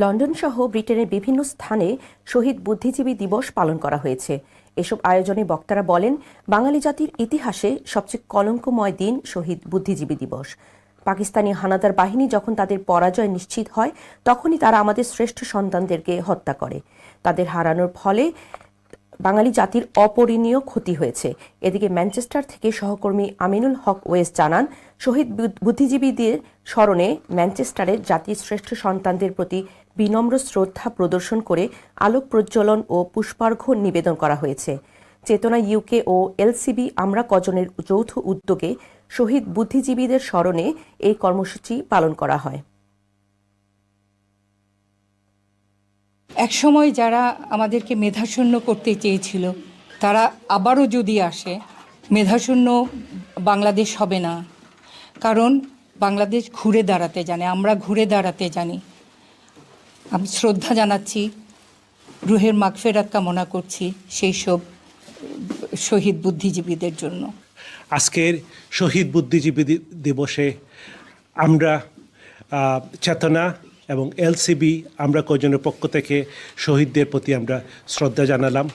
London সহ ব্রিটেনের বিভিন্ন স্থানে শহীদ বুদ্ধিজীবী দিবস পালন করা হয়েছে। এসব আয়োজনে বক্তারা বলেন, বাঙালি জাতির ইতিহাসে সবচেয়ে কলঙ্কময় দিন শহীদ বুদ্ধিজীবী দিবস। পাকিস্তানি হানাদার বাহিনী যখন তাদের পরাজয় নিশ্চিত হয়, তখনই তারা আমাদের শ্রেষ্ঠ সন্তানদেরকে হত্যা করে। তাদের হারানোর ফলে বাঙালি জাতির অপরিণীয় ক্ষতি হয়েছে। এদিকে ম্যানচেস্টার থেকে সহকর্মী আমিনুল হক ওয়েস জানান, শহীদ বুদ্ধিজীবীদের স্মরণে ম্যানচেস্টারে জাতির শ্রেষ্ঠ সন্তানদের প্রতি বিনম্র শ্রদ্ধা প্রদর্শন করে আলোক প্রজ্বলন ও পুষ্পার্ঘ্য নিবেদন করা হয়েছে। চেতনা ইউকে ও এলসিবি আমরা কজনের যৌথ উদ্যোগে শহীদ বুদ্ধিজীবীদের স্মরণে এই কর্মসূচি পালন করা হয়। একসময় যারা আমাদেরকে মেধাশূন্য করতে চেয়েছিল, তারা আবারও যদি আসে, মেধাশূন্য বাংলাদেশ হবে না। কারণ বাংলাদেশ ঘুরে দাঁড়াতে জানে, আমরা ঘুরে দাঁড়াতে জানি। আমি শ্রদ্ধা জানাচ্ছি, রুহের মাগফিরাত কামনা করছি সেই সব শহীদ বুদ্ধিজীবীদের জন্য। আজকের শহীদ বুদ্ধিজীবী দিবসে আমরা চেতনা এবং এলসিবি আমরা কজনের পক্ষ থেকে শহীদদের প্রতি আমরা শ্রদ্ধা জানালাম।